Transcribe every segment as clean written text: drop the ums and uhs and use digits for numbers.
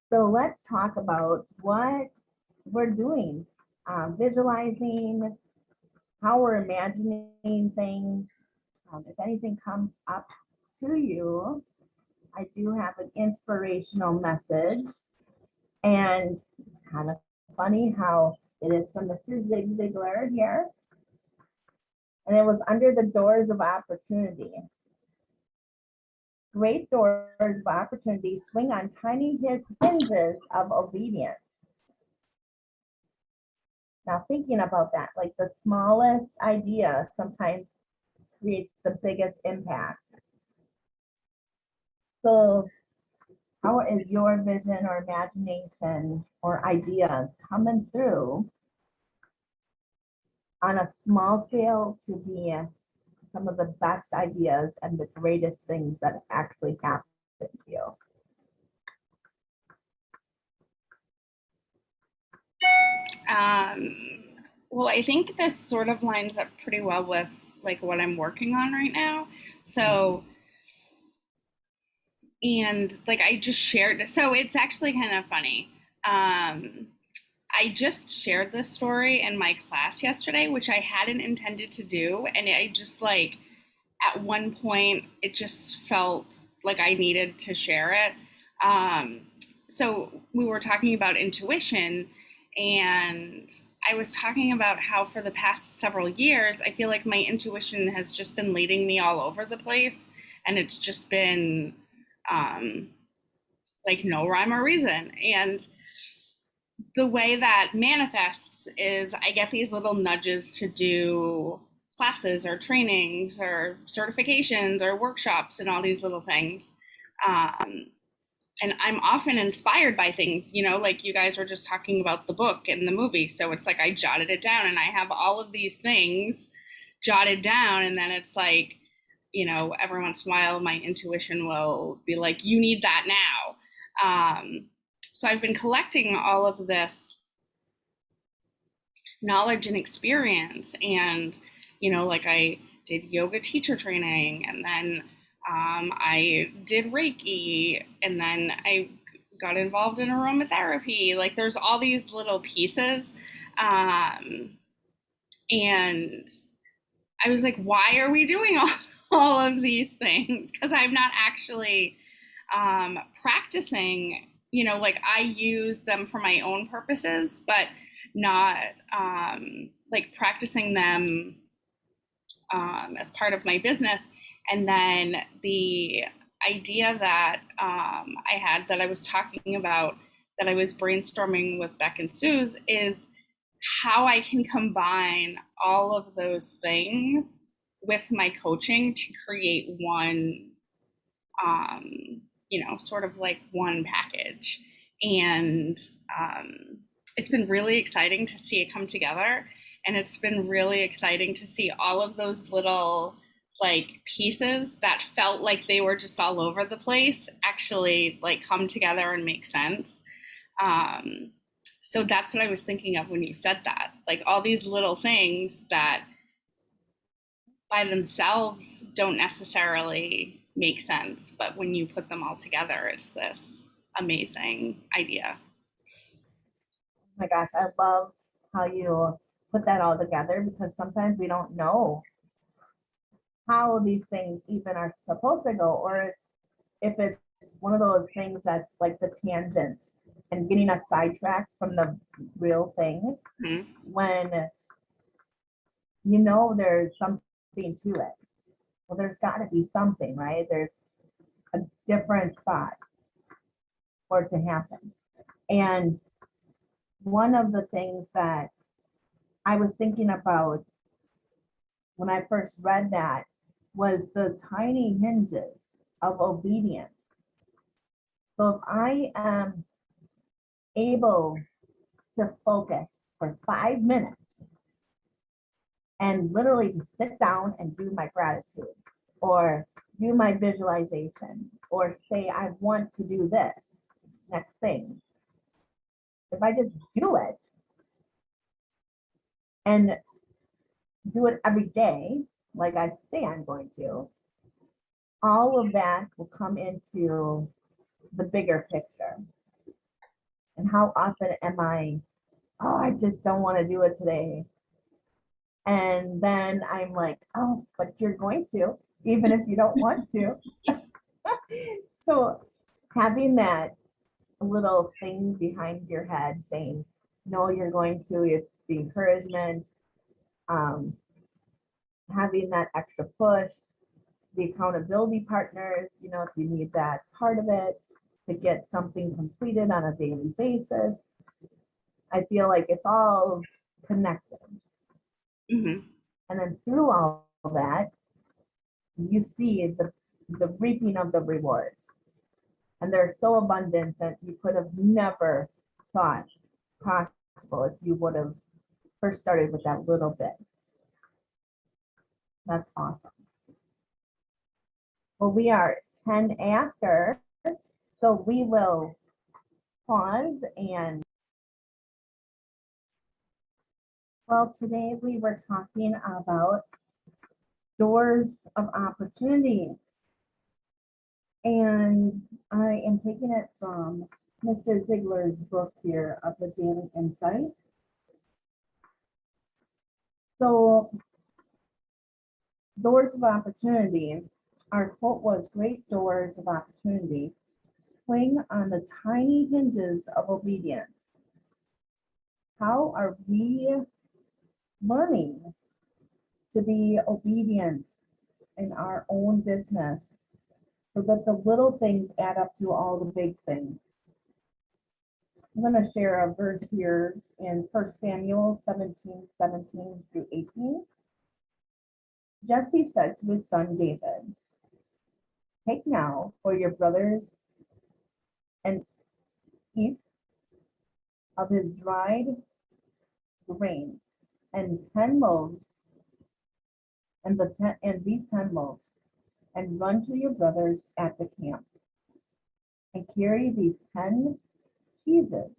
So let's talk about what we're doing, visualizing, how we're imagining things. If anything comes up to you, I do have an inspirational message, and it's kind of funny how it is from Mr. Zig Ziglar here, and it was under the doors of opportunity. Great doors of opportunity swing on tiny hinges of obedience. Now, thinking about that, like the smallest idea sometimes creates the biggest impact. So, how is your vision or imagination or ideas coming through on a small scale to be some of the best ideas and the greatest things that actually happen to you? Um, well, I think this sort of lines up pretty well with like what I'm working on right now. So, and like I just shared, so it's actually kind of funny. Um, I just shared this story in my class yesterday, which I hadn't intended to do. And I just like, at one point, it just felt like I needed to share it. Um, so we were talking about intuition, and I was talking about how for the past several years, I feel like my intuition has just been leading me all over the place, and it's just been um, like no rhyme or reason. And the way that manifests is I get these little nudges to do classes or trainings or certifications or workshops and all these little things. Um, and I'm often inspired by things, like you guys were just talking about the book and the movie. So it's like I jotted it down and I have all of these things jotted down. And then it's like, every once in a while, my intuition will be like, you need that now. So I've been collecting all of this knowledge and experience. And, like I did yoga teacher training, and then I did Reiki, and then I got involved in aromatherapy. Like there's all these little pieces. And I was like, why are we doing all of these things? Because I'm not actually practicing, like I use them for my own purposes, but not like practicing them as part of my business. And then the idea that I had that I was talking about, that I was brainstorming with Beck and Suze, is how I can combine all of those things with my coaching to create one, sort of like one package. And it's been really exciting to see it come together. And it's been really exciting to see all of those little like pieces that felt like they were just all over the place actually like come together and make sense. Um, so that's what I was thinking of when you said that. Like all these little things that by themselves don't necessarily make sense, but when you put them all together, it's this amazing idea. Oh my gosh, I love how you put that all together, because sometimes we don't know how these things even are supposed to go, or if it's one of those things that's like the tangents and getting us sidetracked from the real thing, Mhm. when there's something to it. Well, there's got to be something, right? There's a different spot for it to happen. And one of the things that I was thinking about when I first read that was the tiny hinges of obedience. So if I am able to focus for 5 minutes and literally just sit down and do my gratitude, or do my visualization, or say, I want to do this next thing. If I just do it and do it every day, like I say I'm going to, all of that will come into the bigger picture. And how often am I, oh, I just don't want to do it today. And then I'm like, oh, but you're going to, even if you don't want to. So having that little thing behind your head saying, no, you're going to, it's the encouragement, um, having that extra push, the accountability partners, if you need that part of it to get something completed on a daily basis. I feel like it's all connected. Hmm. And then through all that, you see the reaping of the rewards. And they're so abundant that you could have never thought possible if you would have first started with that little bit. That's awesome. Well, we are 10 after, so we will pause and well, today we were talking about doors of opportunity. And I am taking it from Mr. Ziegler's book here of the Daily Insights. So, doors of opportunity, our quote was, great doors of opportunity swing on the tiny hinges of obedience. How are we learning to be obedient in our own business so that the little things add up to all the big things? I'm going to share a verse here in 1 Samuel 17:17 through 18. Jesse said to his son David, take now for your brothers an ephah of his dried grain and 10 loaves and these 10 loaves, and run to your brothers at the camp and carry these 10 cheeses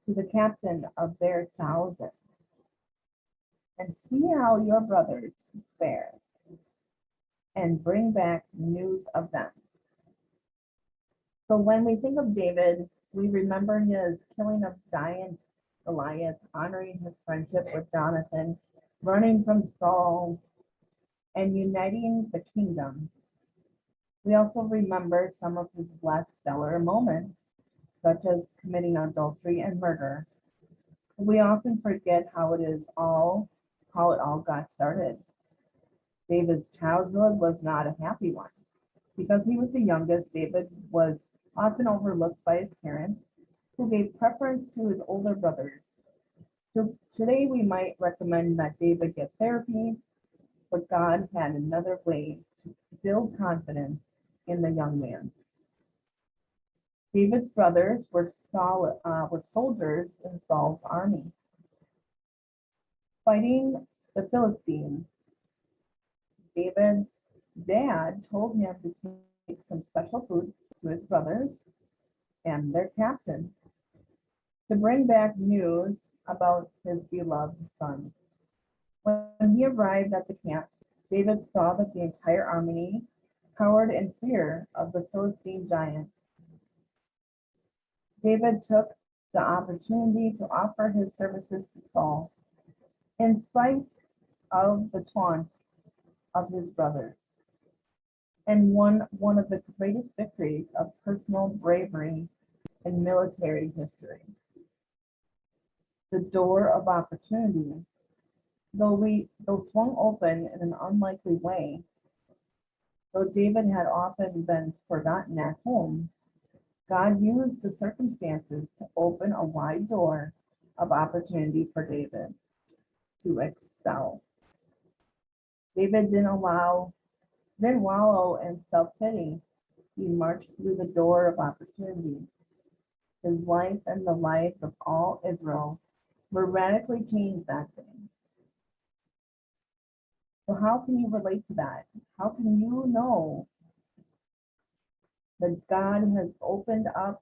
to the captain of their 1,000 and see how your brothers fare and bring back news of them. So when we think of David, we remember his killing of giant Goliath, honoring his friendship with Jonathan, running from Saul, and uniting the kingdom. We also remember some of his less stellar moments, such as committing adultery and murder. We often forget how it all got started. David's childhood was not a happy one. Because he was the youngest, David was often overlooked by his parents, who gave preference to his older brothers. So today we might recommend that David get therapy, but God had another way to build confidence in the young man. David's brothers were soldiers in Saul's army, fighting the Philistines. David's dad told him to take some special food to his brothers and their captain to bring back news about his beloved son. When he arrived at the camp, David saw that the entire army cowered in fear of the Philistine giant. David took the opportunity to offer his services to Saul, in spite of the taunts of his brothers, and won one of the greatest victories of personal bravery in military history. The door of opportunity, though swung open in an unlikely way, though David had often been forgotten at home, God used the circumstances to open a wide door of opportunity for David to excel. David didn't wallow in self-pity. He marched through the door of opportunity. His life and the lives of all Israel were radically changed that day. So how can you relate to that? How can you know that God has opened up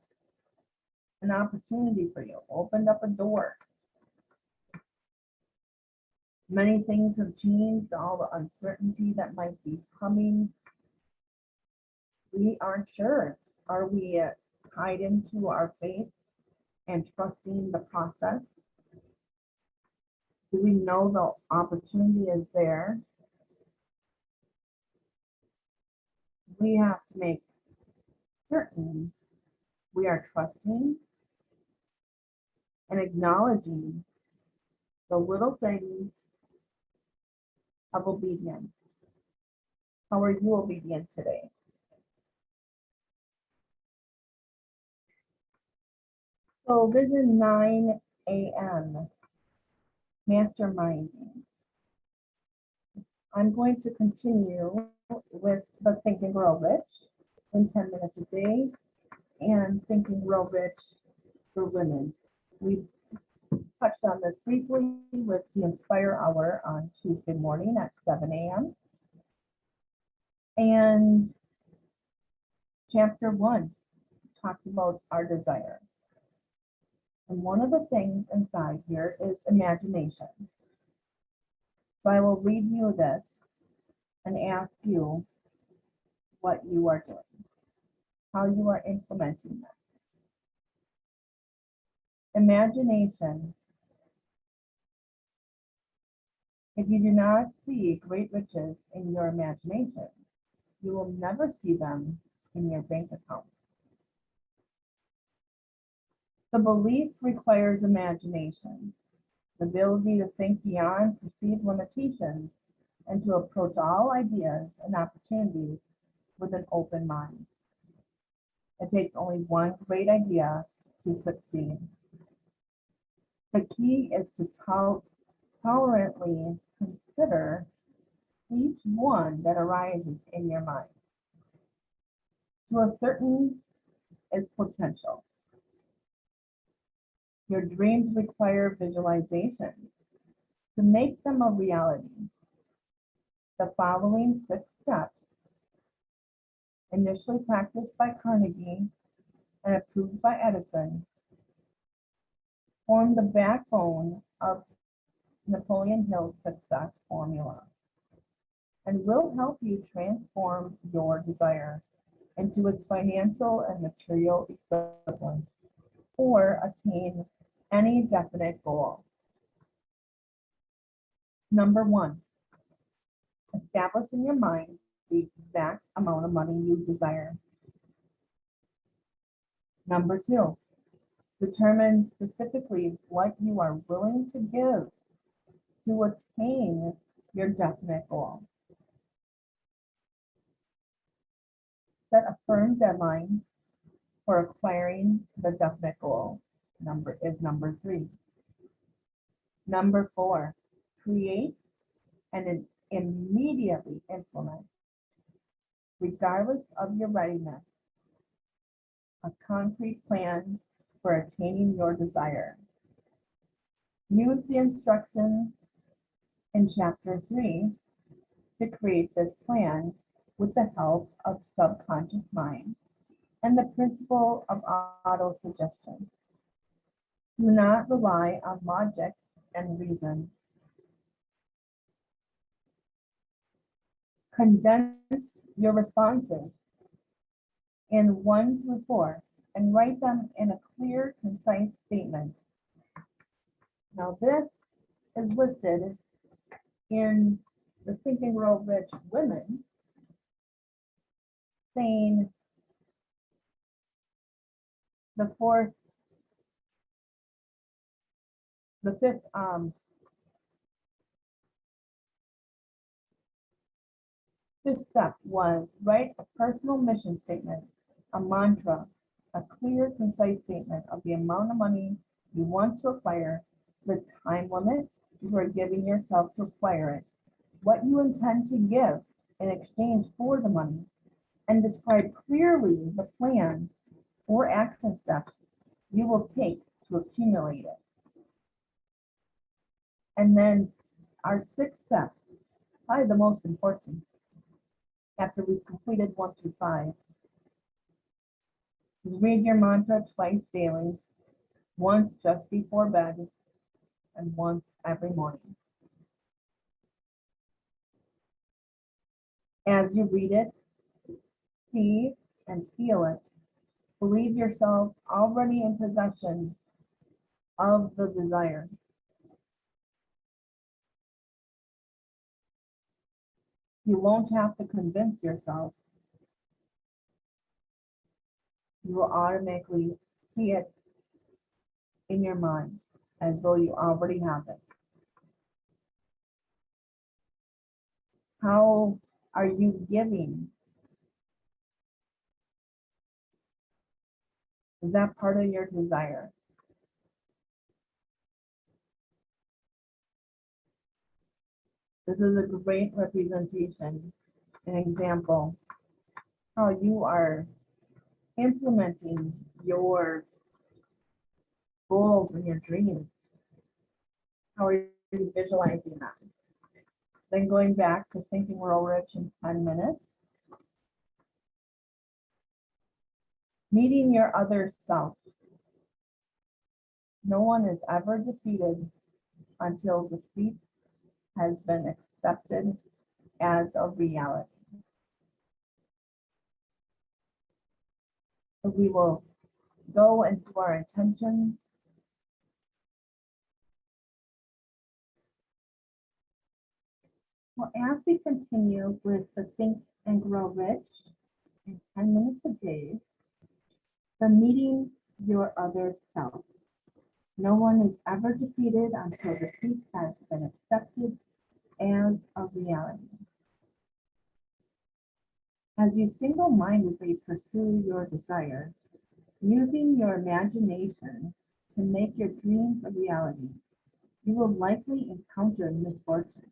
an opportunity for you, opened up a door? Many things have changed, all the uncertainty that might be coming. We aren't sure. Are we tied into our faith and trusting the process? Do we know the opportunity is there? We have to make certain we are trusting and acknowledging the little things of obedience. How are you obedient today? So vision 9 a.m. masterminding. I'm going to continue with the Think and Grow Rich in 10 minutes a day and Think and Grow Rich for women. We touched on this briefly with the Inspire Hour on Tuesday morning at 7 a.m. And chapter 1 talks about our desire. And one of the things inside here is imagination. So I will read you this and ask you what you are doing, how you are implementing this. Imagination. If you do not see great riches in your imagination, you will never see them in your bank account. The belief requires imagination, the ability to think beyond perceived limitations and to approach all ideas and opportunities with an open mind. It takes only one great idea to succeed. The key is to tolerantly consider each one that arises in your mind. To a certain its potential. Your dreams require visualization. To make them a reality, the following 6 steps, initially practiced by Carnegie and approved by Edison, form the backbone of Napoleon Hill's success formula and will help you transform your desire into its financial and material equivalent or attain any definite goal. Number 1, establish in your mind the exact amount of money you desire. Number 2, determine specifically what you are willing to give to attain your definite goal. Set a firm deadline for acquiring the definite goal. Number 3. Number 4, create and immediately implement, regardless of your readiness, a concrete plan for attaining your desire. Use the instructions in chapter 3 to create this plan with the help of subconscious mind and the principle of auto-suggestion. Do not rely on logic and reason. Condense your responses in 1 through 4 and write them in a clear, concise statement. Now this is listed in the Think and Grow Rich Women, saying the fifth step was write a personal mission statement, a mantra, a clear, concise statement of the amount of money you want to acquire, the time limit you are giving yourself to acquire it, what you intend to give in exchange for the money, and describe clearly the plan or action steps you will take to accumulate it. And then our 6th step, probably the most important, after we've completed 1 through 5, is read your mantra twice daily, once just before bed, and once every morning. As you read it, see and feel it, believe yourself already in possession of the desire. You won't have to convince yourself. You will automatically see it in your mind as though you already have it. How are you giving? Is that part of your desire? This is a great representation, an example, how you are implementing your goals and your dreams. How are you visualizing that? Then going back to thinking we're all rich in 10 minutes. Meeting your other self. No one is ever defeated until defeat has been accepted as a reality. So we will go into our intentions. Well, as we continue with the Think and Grow Rich in 10 minutes a day, the meeting your other self. No one is ever defeated until defeat has been accepted as a reality. As you single-mindedly pursue your desire, using your imagination to make your dreams a reality, you will likely encounter misfortune.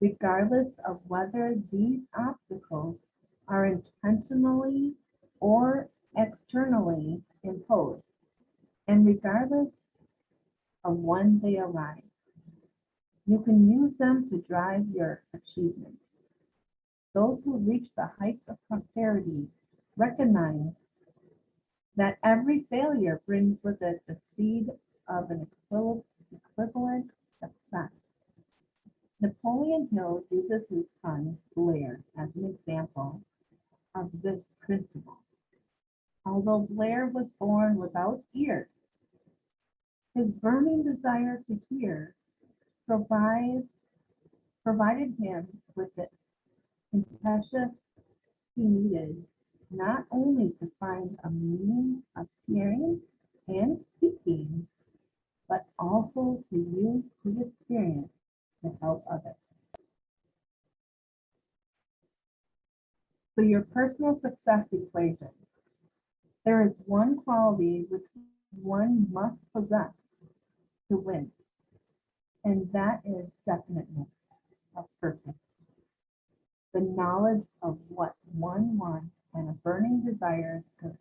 Regardless of whether these obstacles are intentionally or externally imposed, and regardless of when they arise, you can use them to drive your achievements. Those who reach the heights of prosperity recognize that every failure brings with it the seed of an equivalent success. Napoleon Hill uses his son, Blair, as an example of this principle. Although Blair was born without ears, his burning desire to hear provided him with the impetus he needed not only to find a means of hearing and speaking, but also to use his experience to help others. So your personal success equation, there is one quality which one must possess to win, and that is definiteness of purpose. The knowledge of what one wants and a burning desire to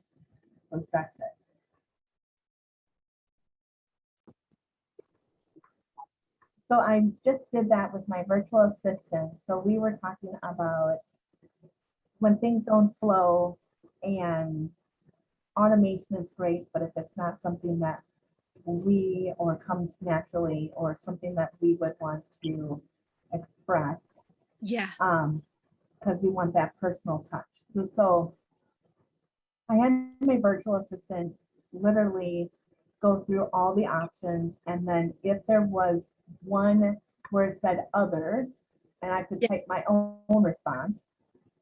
possess it. So I just did that with my virtual assistant. So we were talking about when things don't flow, and automation is great, but if it's not something that we or comes naturally or something that we would want to express, Yeah. because we want that personal touch. So I had my virtual assistant literally go through all the options, and then if there was one where it said other, and I could type my own response.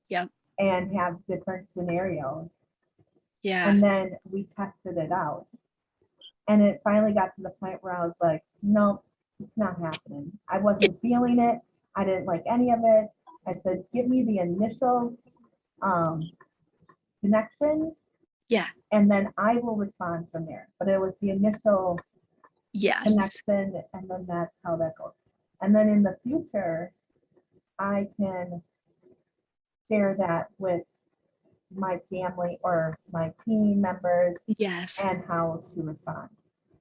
Yep. And have different scenarios. Yeah. And then we tested it out. And it finally got to the point where I was like, no, it's not happening. I wasn't feeling it. I didn't like any of it. I said, give me the initial connection. Yeah. And then I will respond from there. But it was the initial connection, and then that's how that goes. And then in the future, I can share that with my family or my team members. Yes. And how to respond.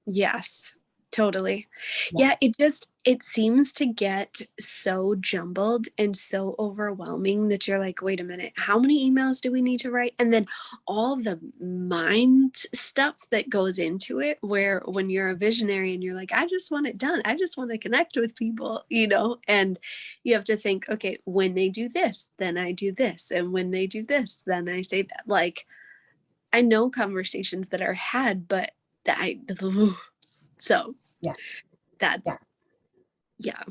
Yes, totally. Yeah, it seems to get so jumbled and so overwhelming that you're like, wait a minute, how many emails do we need to write? And then all the mind stuff that goes into it, where when you're a visionary and you're like, I just want it done. I just want to connect with people, and you have to think, okay, when they do this, then I do this. And when they do this, then I say that. Like, I know conversations that are had, but So Yeah. that's, Yeah. yeah,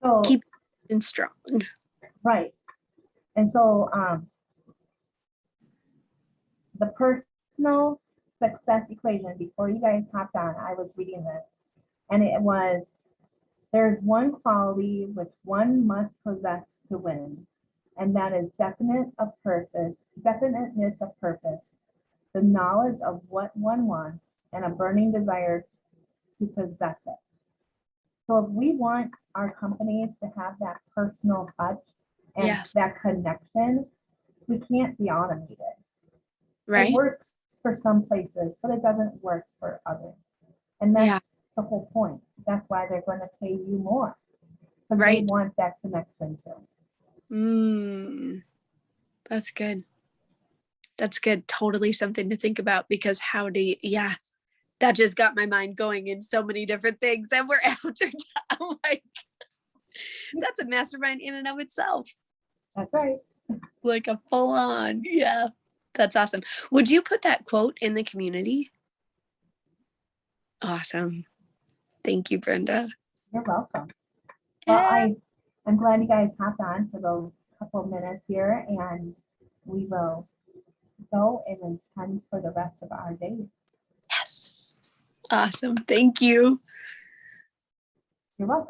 So, keep it strong. right. And so, the personal success equation, before you guys hopped on, I was reading this, and it was, there's one quality which one must possess to win, and that is definiteness of purpose, the knowledge of what one wants, and a burning desire to possess it. So if we want our companies to have that personal touch and Yes. that connection, we can't be automated. It Right? works for some places, but it doesn't work for others. And that's Yeah. the whole point. That's why they're going to pay you more, because they Right. want that connection too. That's good. That's good. Totally something to think about, because how do you, yeah, that just got my mind going in so many different things. And we're after time. Like, that's a mastermind in and of itself. That's right. Like a full on. Yeah. That's awesome. Would you put that quote in the community? Awesome. Thank you, Brenda. You're welcome. Well, I'm glad you guys hopped on for those couple of minutes here, and we will go and intend for the rest of our days. Yes. Awesome. Thank you. You're welcome.